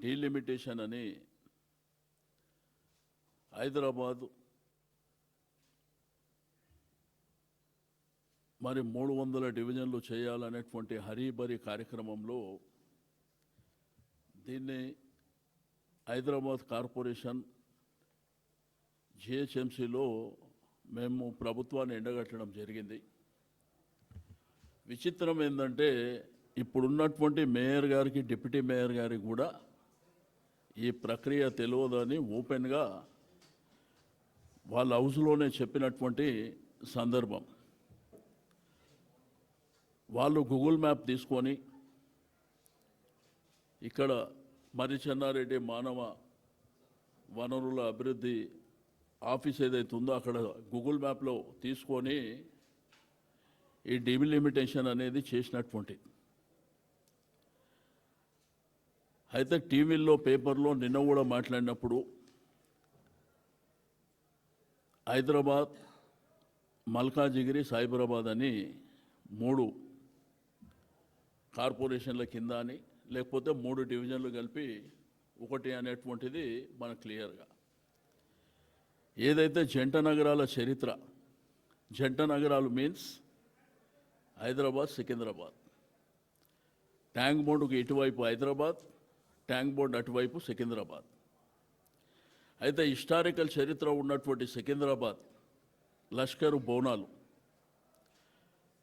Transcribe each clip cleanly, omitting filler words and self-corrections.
Delimitation అని హైదరాబాద్ మరి 300 డివిజన్లు చేయాలనేటువంటి హరీబరీ కార్యక్రమంలో దీన్ని హైదరాబాద్ కార్పొరేషన్ జిహెచ్ఎంసీలో మేము ప్రభుత్వాన్ని ఎండగట్టడం జరిగింది. విచిత్రం ఏంటంటే ఇప్పుడున్నటువంటి మేయర్ గారికి డిప్యూటీ మేయర్ గారికి కూడా ఈ ప్రక్రియ తెలియదని ఓపెన్గా వాళ్ళ హౌస్లోనే చెప్పినటువంటి సందర్భం. వాళ్ళు గూగుల్ మ్యాప్ తీసుకొని ఇక్కడ మరి చెన్నారెడ్డి మానవ వనరుల అభివృద్ధి ఆఫీస్ ఏదైతే ఉందో అక్కడ గూగుల్ మ్యాప్లో తీసుకొని ఈ డిలిమిటేషన్ అనేది చేసినటువంటిది. అయితే టీవీల్లో పేపర్లో నిన్న కూడా మాట్లాడినప్పుడు హైదరాబాద్, మల్కాజిగిరి, సైబరాబాద్ అని 3 కార్పొరేషన్ల కింద అని లేకపోతే 3 డివిజన్లు కలిపి 1 అనేటువంటిది మనకు క్లియర్గా. ఏదైతే జంట నగరాల చరిత్ర, జంట నగరాలు మీన్స్ హైదరాబాద్, సికింద్రాబాద్, ట్యాంక్ బోర్డుకు ఇటువైపు హైదరాబాద్, ట్యాంక్ బోర్డు అటువైపు సికింద్రాబాద్. అయితే హిస్టారికల్ చరిత్ర ఉన్నటువంటి సికింద్రాబాద్ లష్కరు బోనాలు,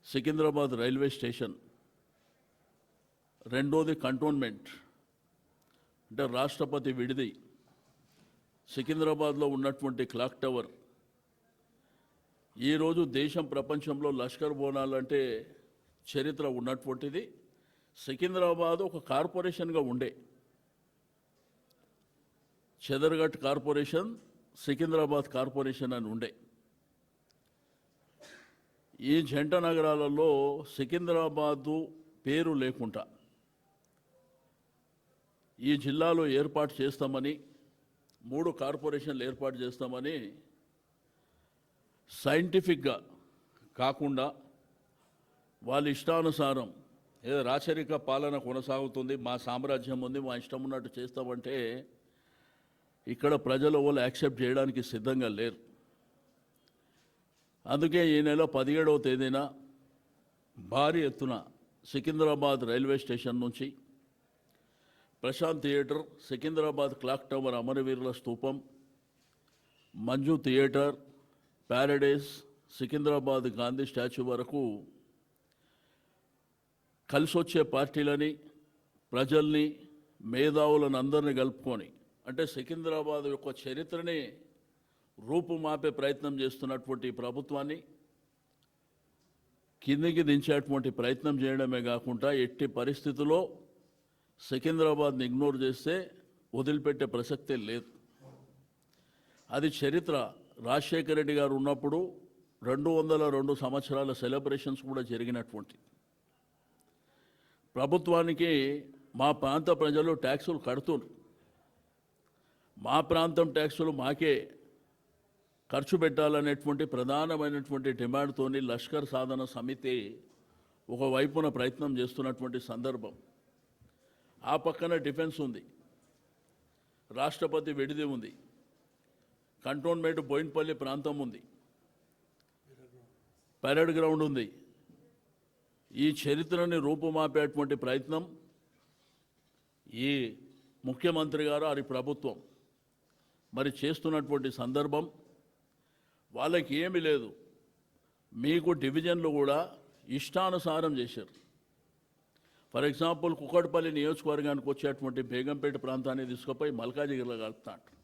సికింద్రాబాద్ రైల్వే స్టేషన్, రెండోది కంటోన్మెంట్ అంటే రాష్ట్రపతి విడిది, సికింద్రాబాద్లో ఉన్నటువంటి క్లాక్ టవర్. ఈరోజు దేశం ప్రపంచంలో లష్కర్ బోనాలు అంటే చరిత్ర ఉన్నటువంటిది. సికింద్రాబాద్ ఒక కార్పొరేషన్గా ఉండే, చెదర్ఘట్ కార్పొరేషన్, సికింద్రాబాద్ కార్పొరేషన్ అని ఉండే. ఈ జంట నగరాలలో సికింద్రాబాదు పేరు లేకుండా ఈ జిల్లాలో ఏర్పాటు చేస్తామని, 3 కార్పొరేషన్లు ఏర్పాటు చేస్తామని సైంటిఫిక్గా కాకుండా వాళ్ళ ఇష్టానుసారం ఏదో రాచరిక పాలన కొనసాగుతుంది, మా సామ్రాజ్యం ఉంది, మా ఇష్టం ఉన్నట్టు చేస్తామంటే ఇక్కడ ప్రజలు వాళ్ళు యాక్సెప్ట్ చేయడానికి సిద్ధంగా లేరు. అందుకే ఈ నెల 17వ తేదీన భారీ ఎత్తున సికింద్రాబాద్ రైల్వే స్టేషన్ నుంచి Prashanth theatre, Secunderabad clock tower, అమరవీరుల స్తూపం, Manju theatre, paradise, Secunderabad Gandhi statue వరకు కలిసొచ్చే పార్టీలని, ప్రజల్ని, మేధావులను అందరినీ కలుపుకొని అంటే సికింద్రాబాద్ యొక్క చరిత్రని రూపుమాపే ప్రయత్నం చేస్తున్నటువంటి ప్రభుత్వాన్ని కిందికి దించేటువంటి ప్రయత్నం చేయడమే కాకుండా ఎట్టి పరిస్థితుల్లో సికింద్రాబాద్ని ఇగ్నోర్ చేస్తే వదిలిపెట్టే ప్రసక్తే లేదు. అది చరిత్ర. రాజశేఖర రెడ్డి గారు ఉన్నప్పుడు 202 సంవత్సరాల సెలబ్రేషన్స్ కూడా జరిగినటువంటి ప్రభుత్వానికి మా ప్రాంత ప్రజలు ట్యాక్సులు కడుతున్నారు. మా ప్రాంతం ట్యాక్సులు మాకే ఖర్చు పెట్టాలనేటువంటి ప్రధానమైనటువంటి డిమాండ్తోని లష్కర్ సాధన సమితి ఒకవైపున ప్రయత్నం చేస్తున్నటువంటి సందర్భం. ఆ పక్కన డిఫెన్స్ ఉంది, రాష్ట్రపతి విడిది ఉంది, కంటోన్మెంట్ బోయిన్పల్లి ప్రాంతం ఉంది, పరేడ్ గ్రౌండ్ ఉంది. ఈ చరిత్రని రూపుమాపేటువంటి ప్రయత్నం ఈ ముఖ్యమంత్రి గారు వారి ప్రభుత్వం మరి చేస్తున్నటువంటి సందర్భం. వాళ్ళకి ఏమీ లేదు, మీకు డివిజన్లు కూడా ఇష్టానుసారం చేశారు. ఫర్ ఎగ్జాంపుల్ కుక్కడపల్లి నియోజకవర్గానికి వచ్చేటువంటి బేగంపేట ప్రాంతాన్ని తీసుకుపోయి మల్కాజిగిరిలో కలుపుతా అంటారు,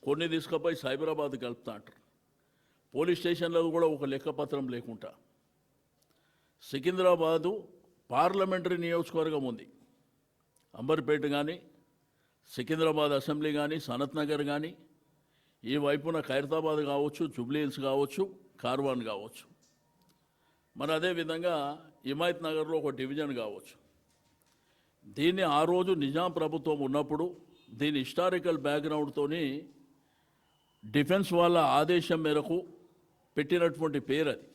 కొన్ని తీసుకుపోయి సైబరాబాద్ కలుపుతా అంటారు. పోలీస్ స్టేషన్లో కూడా ఒక లెక్కపత్రం లేకుండా. సికింద్రాబాదు పార్లమెంటరీ నియోజకవర్గం ఉంది, అంబర్పేట కానీ, సికింద్రాబాద్ అసెంబ్లీ కానీ, సనత్ నగర్ కానీ, ఈ వైపున ఖైరతాబాద్ కావచ్చు, జూబ్లీ హిల్స్ కావచ్చు, కార్వాన్ కావచ్చు, మరి అదేవిధంగా హిమాయత్ నగర్లో ఒక డివిజన్ కావచ్చు. దీన్ని ఆ రోజు నిజాం ప్రభుత్వం ఉన్నప్పుడు దీని హిస్టారికల్ బ్యాక్గ్రౌండ్తోని డిఫెన్స్ వాళ్ళ ఆదేశం మేరకు పెట్టినటువంటి పేరు అది.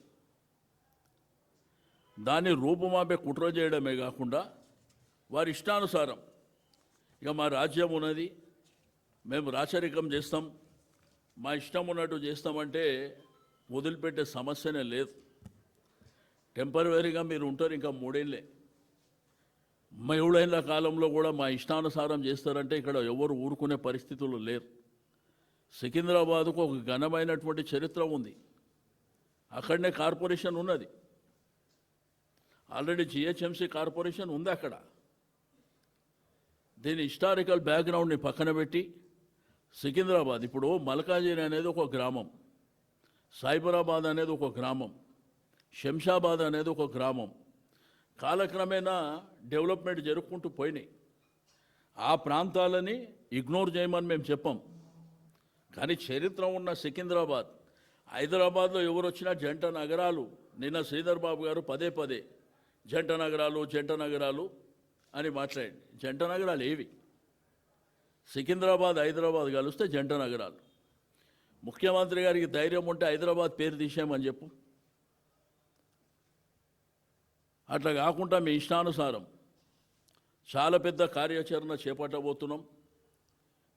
దాన్ని రూపుమాపే కుట్ర చేయడమే కాకుండా వారి ఇష్టానుసారం ఇక మా రాజ్యం ఉన్నది, మేము రాచరికం చేస్తాం, మా ఇష్టం ఉన్నట్టు చేస్తామంటే వదిలిపెట్టే సమస్యనే లేదు. టెంపరవరీగా మీరు ఉంటారు, ఇంకా 3 ఏళ్ళే. 7 ఏళ్ళ కాలంలో కూడా మా ఇష్టానుసారం చేస్తారంటే ఇక్కడ ఎవరు ఊరుకునే పరిస్థితులు లేరు. సికింద్రాబాద్కు ఒక ఘనమైనటువంటి చరిత్ర ఉంది. అక్కడనే కార్పొరేషన్ ఉన్నది, ఆల్రెడీ జిహెచ్ఎంసీ కార్పొరేషన్ ఉంది అక్కడ. దీని హిస్టారికల్ బ్యాక్గ్రౌండ్ని పక్కన పెట్టి సికింద్రాబాద్, ఇప్పుడు మల్కాజిగిరి అనేది ఒక గ్రామం, సైబరాబాద్ అనేది ఒక గ్రామం, శంషాబాద్ అనేది ఒక గ్రామం. కాలక్రమేణా డెవలప్మెంట్ జరుపుకుంటూ పోయినాయి. ఆ ప్రాంతాలని ఇగ్నోర్ చేయమని మేము చెప్పాం. కానీ చరిత్ర ఉన్న సికింద్రాబాద్, హైదరాబాద్లో ఎవరు వచ్చినా జంట నగరాలు, నిన్న శ్రీధర్ బాబు గారు పదే పదే జంట నగరాలు అని మాట్లాడండి. జంట నగరాలు ఏవి? సికింద్రాబాద్ హైదరాబాద్ కలిస్తే జంట నగరాలు. ముఖ్యమంత్రి గారికి ధైర్యం ఉంటే హైదరాబాద్ పేరు తీసేయమని చెప్పు. అట్లా కాకుండా మీ ఇష్టానుసారం చాలా పెద్ద కార్యాచరణ చేపట్టబోతున్నాం.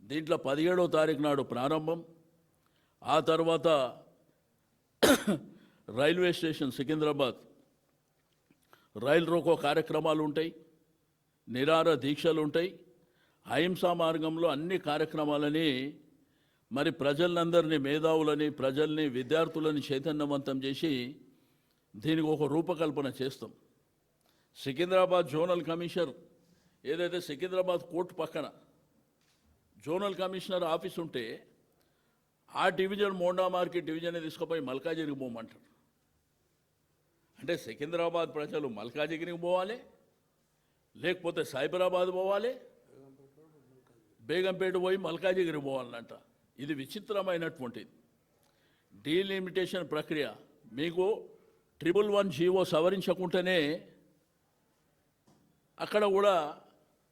దీంట్లో 17వ తారీఖు నాడు ప్రారంభం. ఆ తర్వాత రైల్వే స్టేషన్ సికింద్రాబాద్ రైలు రోకో కార్యక్రమాలు ఉంటాయి, నిరార దీక్షలు ఉంటాయి. అహింసా మార్గంలో అన్ని కార్యక్రమాలని మరి ప్రజలందరినీ, మేధావులని, ప్రజల్ని, విద్యార్థులని చైతన్యవంతం చేసి దీనికి ఒక రూపకల్పన చేస్తాం. సికింద్రాబాద్ జోనల్ కమిషనర్, ఏదైతే సికింద్రాబాద్ కోర్టు పక్కన జోనల్ కమిషనర్ ఆఫీస్ ఉంటే ఆ డివిజన్ మోండా మార్కెట్ డివిజన్ తీసుకుపోయి మల్కాజిగిరికి పోమంటారు. అంటే సికింద్రాబాద్ ప్రజలు మల్కాజిగిరికి పోవాలి, లేకపోతే సైబరాబాద్ పోవాలి, బేగంపేట పోయి మల్కాజిగిరికి పోవాలంట. ఇది విచిత్రమైనటువంటిది డీలిమిటేషన్ ప్రక్రియ. మీకు 111 జీవో సవరించకుంటేనే అక్కడ కూడా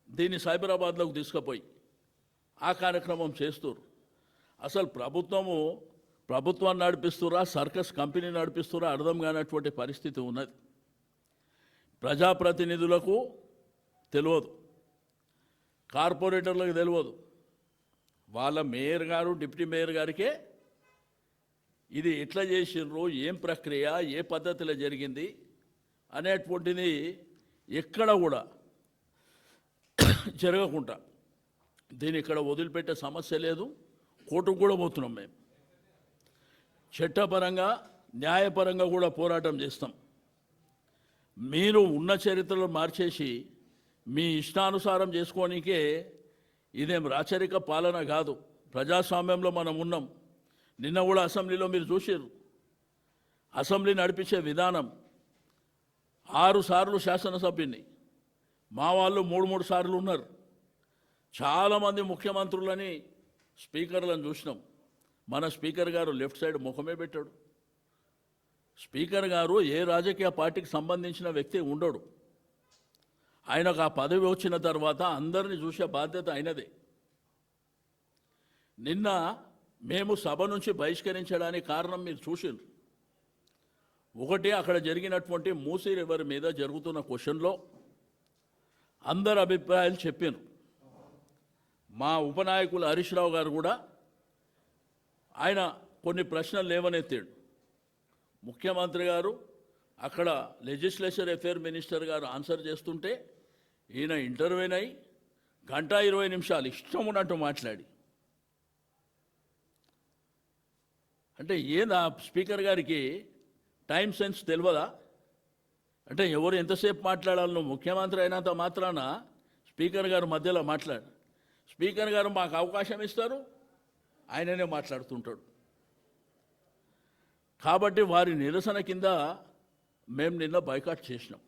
దీన్ని సైబరాబాద్లోకి తీసుకుపోయి ఆ కార్యక్రమం చేస్తారు. అసలు ప్రభుత్వాన్ని నడిపిస్తురా, సర్కస్ కంపెనీ నడిపిస్తురా అర్థం కానటువంటి పరిస్థితి ఉన్నది. ప్రజాప్రతినిధులకు తెలియదు, కార్పొరేటర్లకు తెలియదు, వాళ్ళ మేయర్ గారు, డిప్యూటీ మేయర్ గారికే ఇది ఎట్లా చేసిర్రు, ఏం ప్రక్రియ, ఏ పద్ధతిలో జరిగింది అనేటువంటిది ఎక్కడ కూడా జరగకుండా దీన్ని ఇక్కడ వదిలిపెట్టే సమస్య లేదు. కోర్టుకు కూడా పోతున్నాం మేము. చట్టపరంగా, న్యాయపరంగా కూడా పోరాటం చేస్తాం. మీరు ఉన్న చరిత్రలో మార్చేసి మీ ఇష్టానుసారం చేసుకోనికే ఇదేం రాచరిక పాలన కాదు. ప్రజాస్వామ్యంలో మనం ఉన్నాం. నిన్న కూడా అసెంబ్లీలో మీరు చూసారు, అసెంబ్లీ నడిపించే విధానం. 6 సార్లు శాసనసభ్యుని, మా వాళ్ళు 3 సార్లు ఉన్నారు. చాలామంది ముఖ్యమంత్రులని, స్పీకర్లను చూసినాం. మన స్పీకర్ గారు లెఫ్ట్ సైడ్ ముఖమే పెట్టాడు. స్పీకర్ గారు ఏ రాజకీయ పార్టీకి సంబంధించిన వ్యక్తి ఉండడు. ఆయనకు ఆ పదవి వచ్చిన తర్వాత అందరినీ చూసే బాధ్యత ఆయనదే. నిన్న మేము సభ నుంచి బహిష్కరించడానికి కారణం మీరు చూసిండ్రు. ఒకటి, అక్కడ జరిగినటువంటి మూసీ రివర్ మీద జరుగుతున్న క్వశ్చన్లో అందరు అభిప్రాయాలు చెప్పారు. మా ఉపనాయకులు హరీష్ రావు గారు కూడా ఆయన కొన్ని ప్రశ్నలు లేవనెత్తాడు. ముఖ్యమంత్రి గారు అక్కడ లెజిస్లేచర్ అఫేర్ మినిస్టర్ గారు ఆన్సర్ చేస్తుంటే ఈయన ఇంటర్వ్యూన్ అయి 1:20 నిమిషాలు ఇష్టం ఉన్నట్టు మాట్లాడి, అంటే ఆ స్పీకర్ గారికి టైం సెన్స్ తెలియదా? అంటే ఎవరు ఎంతసేపు మాట్లాడాలను, ముఖ్యమంత్రి అయినంత మాత్రాన స్పీకర్ గారు మధ్యలో స్పీకర్ గారు మాకు అవకాశం ఇస్తారు, ఆయననే మాట్లాడుతుంటాడు. కాబట్టి వారి నిరసన కింద మేము నిన్న బైకాట్ చేసినాం.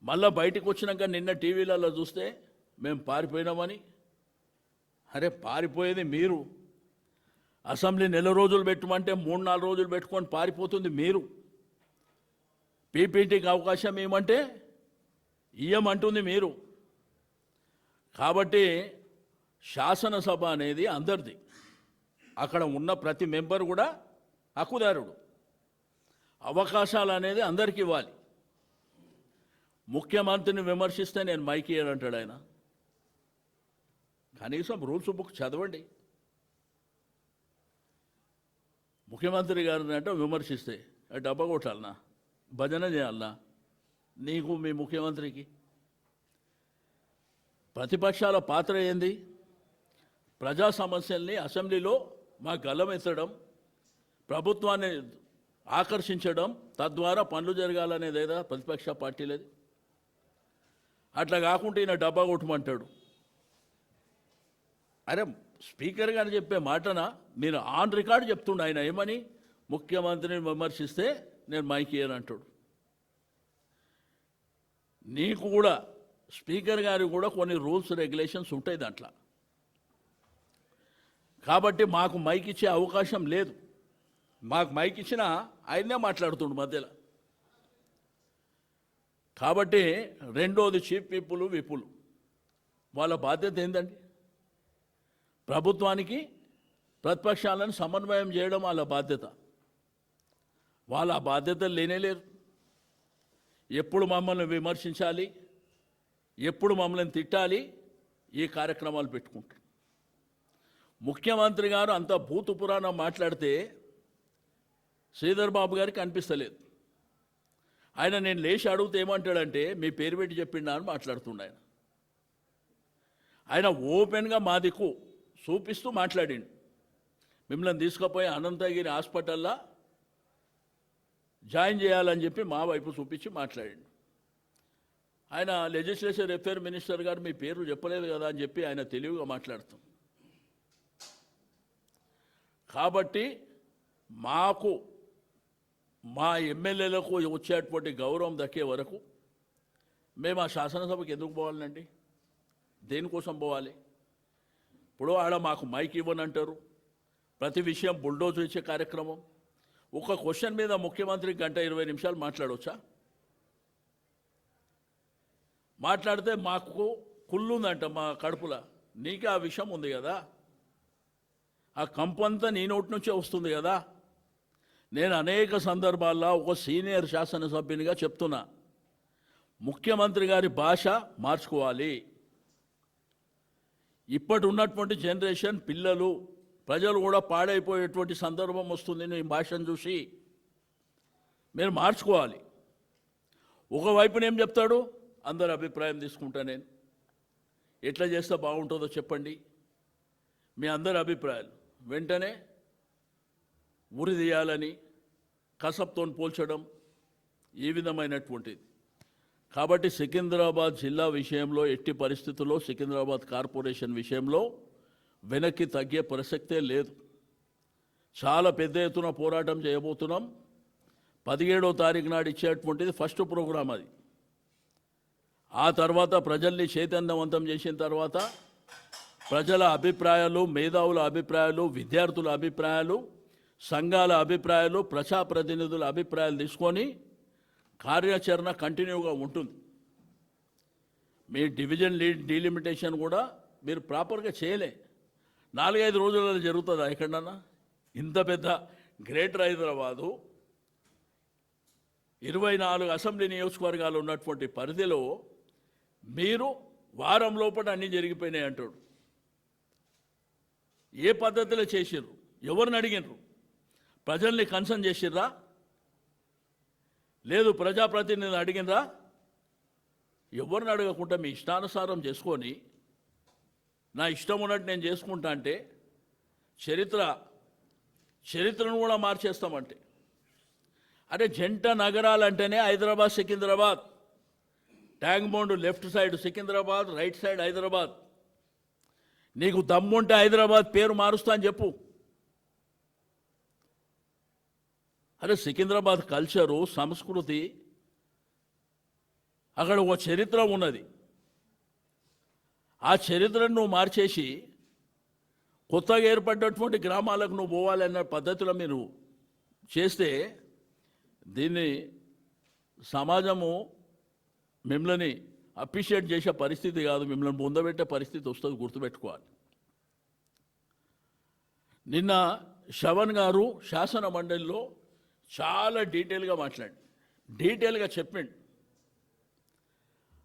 మళ్ళా బయటకు వచ్చినాక నిన్న టీవీలలో చూస్తే మేము పారిపోయినామని. అరే పారిపోయేది మీరు. అసెంబ్లీ 4 రోజులు పెట్టమంటే 3-4 రోజులు పెట్టుకొని పారిపోతుంది మీరు. పీపీటీకి అవకాశం ఏమంటే ఇయ్యమంటుంది మీరు. కాబట్టి శాసనసభ అనేది అందరిది. అక్కడ ఉన్న ప్రతి మెంబర్ కూడా హక్కుదారుడు. అవకాశాలు అనేది అందరికీ ఇవ్వాలి. ముఖ్యమంత్రిని విమర్శిస్తే నేను మైక్ ఇయ్యనంటాడు ఆయన. కనీసం రూల్స్ బుక్ చదవండి. ముఖ్యమంత్రి గారిని అంటే విమర్శిస్తే డబ్బా కొట్టాలనా, భజన చేయాలనా నీకు మీ ముఖ్యమంత్రికి? ప్రతిపక్షాల పాత్ర ఏంది? ప్రజా సమస్యల్ని అసెంబ్లీలో మా గల్లమెత్తడం, ప్రభుత్వాన్ని ఆకర్షించడం, తద్వారా పనులు జరగాలనేదేదా ప్రతిపక్ష పార్టీలది. అట్లా కాకుండా ఈయన డబ్బా కొట్టమంటాడు. అరే స్పీకర్ గారు చెప్పే మాటన నేను ఆన్ రికార్డు చెప్తుండే, ఆయన ఏమని ముఖ్యమంత్రిని విమర్శిస్తే నేను మైక్ ఇయ్యను అంటాడు. నీకు కూడా స్పీకర్ గారికి కూడా కొన్ని రూల్స్ రెగ్యులేషన్స్ ఉంటాయి దాంట్లో. కాబట్టి మాకు మైక్ ఇచ్చే అవకాశం లేదు. మాకు మైక్ ఇచ్చినా ఆయనే మాట్లాడుతుండు మధ్యలో. కాబట్టి రెండోది చీఫ్ విప్పులు వాళ్ళ బాధ్యత ఏందండి? ప్రభుత్వానికి ప్రతిపక్షాలను సమన్వయం చేయడం వాళ్ళ బాధ్యత. వాళ్ళ బాధ్యతలు లేనేలేరు. ఎప్పుడు మమ్మల్ని విమర్శించాలి, ఎప్పుడు మమ్మల్ని తిట్టాలి, ఈ కార్యక్రమాలు పెట్టుకుంటారు. ముఖ్యమంత్రి గారు అంత భూతు పురాణం మాట్లాడితే శ్రీధర్ బాబు గారికి అనిపిస్తలేదు. ఆయన నేను లేచి అడిగితే ఏమంటాడంటే మీ పేరు పెట్టి చెప్పిండా అని మాట్లాడుతుండే. ఆయన ఓపెన్గా మా దిక్కు చూపిస్తూ మాట్లాడిండు. మిమ్మల్ని తీసుకుపోయి అనంతగిరి హాస్పిటల్లో జాయిన్ చేయాలని చెప్పి మా వైపు చూపించి మాట్లాడిండు. ఆయన లెజిస్లేచర్ అఫేర్ మినిస్టర్ గారు మీ పేరు చెప్పలేదు కదా అని చెప్పి ఆయన తెలివిగా మాట్లాడుతాం. కాబట్టి మాకు మా ఎమ్మెల్యేలకు వచ్చేటువంటి గౌరవం దక్కే వరకు మేము ఆ శాసనసభకి ఎందుకు పోవాలండి? దేనికోసం పోవాలి? ఇప్పుడు ఆడ మాకు మైక్ ఇవ్వనంటారు, ప్రతి విషయం బుల్డోజ్ ఇచ్చే కార్యక్రమం. ఒక క్వశ్చన్ మీద ముఖ్యమంత్రి 1-20 నిమిషాలు మాట్లాడవచ్చా? మాట్లాడితే మాకు కుళ్ళుందంట మా కడుపులో. నీకే ఆ విషయం ఉంది కదా, ఆ కంపంతా నీ నోటి నుంచే వస్తుంది కదా. నేను అనేక సందర్భాల్లో ఒక సీనియర్ శాసనసభ్యునిగా చెప్తున్నా, ముఖ్యమంత్రి గారి భాష మార్చుకోవాలి. ఇప్పటి ఉన్నటువంటి జనరేషన్ పిల్లలు ప్రజలు కూడా పాడైపోయేటువంటి సందర్భం వస్తుంది. నీ భాషను చూసి మీరు మార్చుకోవాలి. ఒకవైపున ఏం చెప్తాడు, అందరి అభిప్రాయం తీసుకుంటా, నేను ఎట్లా చేస్తే బాగుంటుందో చెప్పండి, మీ అందరి అభిప్రాయాలు. వెంటనే ఉరి తీయాలని కసబ్తో పోల్చడం ఈ విధమైనటువంటిది. కాబట్టి సికింద్రాబాద్ జిల్లా విషయంలో ఎట్టి పరిస్థితుల్లో, సికింద్రాబాద్ కార్పొరేషన్ విషయంలో వెనక్కి తగ్గే ప్రసక్తే లేదు. చాలా పెద్ద ఎత్తున పోరాటం చేయబోతున్నాం. 17వ తారీఖు నాడు ఇచ్చేటువంటిది ఫస్ట్ ప్రోగ్రాం అది. ఆ తర్వాత ప్రజల్ని చైతన్యవంతం చేసిన తర్వాత ప్రజల అభిప్రాయాలు, మేధావుల అభిప్రాయాలు, విద్యార్థుల అభిప్రాయాలు, సంఘాల అభిప్రాయాలు, ప్రజాప్రతినిధుల అభిప్రాయాలు తీసుకొని కార్యాచరణ కంటిన్యూగా ఉంటుంది. మీ డివిజన్ డీలిమిటేషన్ కూడా మీరు ప్రాపర్గా చేయలే. 4-5 రోజులలో జరుగుతుందా ఎక్కడన్నా? ఇంత పెద్ద గ్రేటర్ హైదరాబాదు 24 అసెంబ్లీ నియోజకవర్గాలు ఉన్నటువంటి పరిధిలో మీరు వారం లోపల అన్నీ జరిగిపోయినాయి అంటాడు. ఏ పద్ధతిలో చేసిర్రు? ఎవరిని అడిగినరు? ప్రజల్ని కన్సర్న్ చేసిర్రా? లేదు ప్రజాప్రతినిధిని అడిగినరా? ఎవరిని అడగకుండా మీ ఇష్టానుసారం చేసుకొని నా ఇష్టం ఉన్నట్టు నేను చేసుకుంటా అంటే చరిత్రను కూడా మార్చేస్తామంటే. అరే జంట నగరాలంటేనే Hyderabad, Secunderabad. Tank Bund left side Secunderabad, right side Hyderabad. నీకు దమ్ముంటే హైదరాబాద్ పేరు మారుస్తా అని చెప్పు. అరే సికింద్రాబాద్ కల్చరు, సంస్కృతి, అక్కడ ఒక చరిత్ర ఉన్నది. ఆ చరిత్రను నువ్వు మార్చేసి కొత్తగా ఏర్పడ్డటువంటి గ్రామాలకు నువ్వు పోవాలన్న పద్ధతిలో మీరు చేస్తే దీన్ని సమాజము మిమ్మల్ని అప్రిషియేట్ చేసే పరిస్థితి కాదు, మిమ్మల్ని పొందబెట్టే పరిస్థితి వస్తుంది, గుర్తుపెట్టుకోవాలి. నిన్న శ్రవణ్ గారు శాసన మండలిలో చాలా డీటెయిల్గా డీటెయిల్గా చెప్పిండు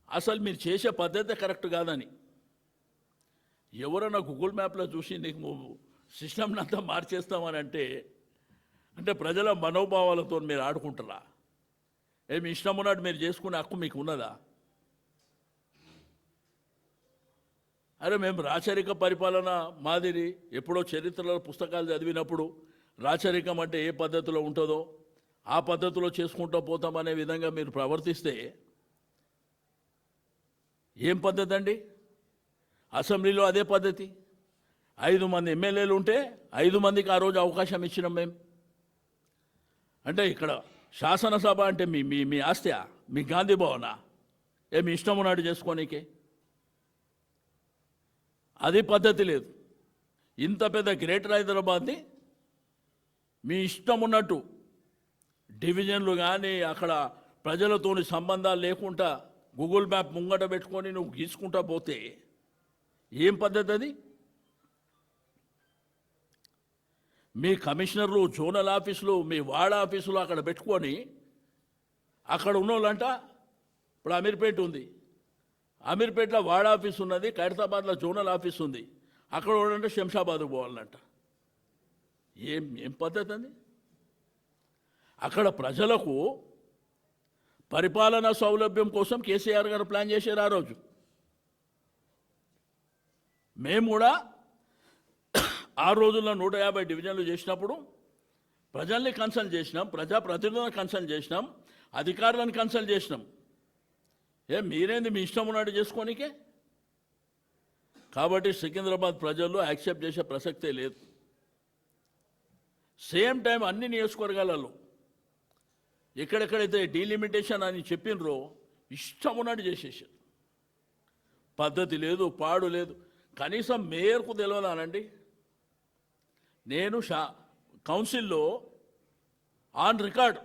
అసలు మీరు చేసే పద్ధతి కరెక్ట్ కాదని. ఎవరైనా గూగుల్ మ్యాప్లో చూసి నీకు సిస్టమ్ని అంతా మార్చేస్తామని అంటే ప్రజల మనోభావాలతో మీరు ఆడుకుంటారా? ఏమి ఇష్టం ఉన్నట్టు మీరు చేసుకునే హక్కు మీకు ఉన్నదా? అరే మేము రాచరిక పరిపాలన మాదిరి ఎప్పుడో చరిత్రలో పుస్తకాలు చదివినప్పుడు రాచరికం అంటే ఏ పద్ధతిలో ఉంటుందో ఆ పద్ధతిలో చేసుకుంటూ పోతామనే విధంగా మీరు ప్రవర్తిస్తే ఏం పద్ధతి అండి? అసెంబ్లీలో అదే పద్ధతి. 5 మంది ఎమ్మెల్యేలు ఉంటే 5 మందికి ఆ రోజు అవకాశం ఇచ్చినాం మేము. అంటే ఇక్కడ శాసనసభ అంటే మీ మీ మీ ఆస్తియా? మీ గాంధీ భవనా? ఏమి ఇష్టం ఉన్నట్టు చేసుకోనీకే? అది పద్ధతి లేదు. ఇంత పెద్ద గ్రేటర్ హైదరాబాద్ని మీ ఇష్టం ఉన్నట్టు డివిజన్లు కానీ అక్కడ ప్రజలతోని సంబంధాలు లేకుండా గూగుల్ మ్యాప్ ముంగట పెట్టుకొని నువ్వు గీసుకుంటా పోతే ఏం పద్ధతి అది? మీ కమిషనర్లు, జోనల్ ఆఫీసులు, మీ వార్డ్ ఆఫీసులు అక్కడ పెట్టుకొని అక్కడ ఉన్నోళ్ళంట. ఇప్పుడు అమీర్పేట ఉంది, అమీర్పేటలో వార్డ్ ఆఫీస్ ఉన్నది, ఖైరతాబాద్లో జోనల్ ఆఫీస్ ఉంది. అక్కడ వాళ్ళంటే శంషాబాద్కు పోవాలంట. ఏం పద్ధతి అది? అక్కడ ప్రజలకు పరిపాలనా సౌలభ్యం కోసం కేసీఆర్ గారు ప్లాన్ చేశారు ఆ రోజు. మేము కూడా ఆ రోజుల్లో 150 డివిజన్లు చేసినప్పుడు ప్రజల్ని కన్సల్ట్ చేసినాం, ప్రజాప్రతినిధులను కన్సల్ట్ చేసినాం, అధికారులను కన్సల్ట్ చేసినాం. మీరేంది మీ ఇష్టం ఉన్నట్టు చేసుకోనికే? కాబట్టి సికింద్రాబాద్ ప్రజల్లో యాక్సెప్ట్ చేసే ప్రసక్తే లేదు. సేమ్ టైం అన్ని నియోజకవర్గాలలో ఎక్కడెక్కడైతే డీలిమిటేషన్ అని చెప్పినరో ఇష్టం ఉన్నట్టు చేసేసారు. పద్ధతి లేదు, పాడు లేదు. కనీసం మేయర్కు తెలియదానండి. నేను కౌన్సిల్లో ఆన్ రికార్డ్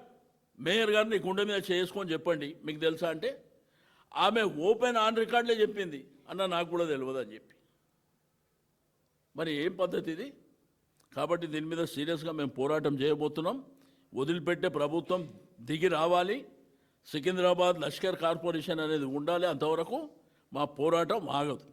మేయర్ గారిని గుండె మీద చేసుకొని చెప్పండి మీకు తెలుసా అంటే ఆమె ఓపెన్ ఆన్ రికార్డులే చెప్పింది, అన్న నాకు కూడా తెలియదు అని చెప్పి. మరి ఏం పద్ధతి ఇది? కాబట్టి దీని మీద సీరియస్గా మేము పోరాటం చేయబోతున్నాం. వదిలిపెట్టే ప్రభుత్వం దిగి రావాలి. సికింద్రాబాద్ లష్కర్ కార్పొరేషన్ అనేది ఉండాలి. అంతవరకు మా పోరాటం ఆగదు.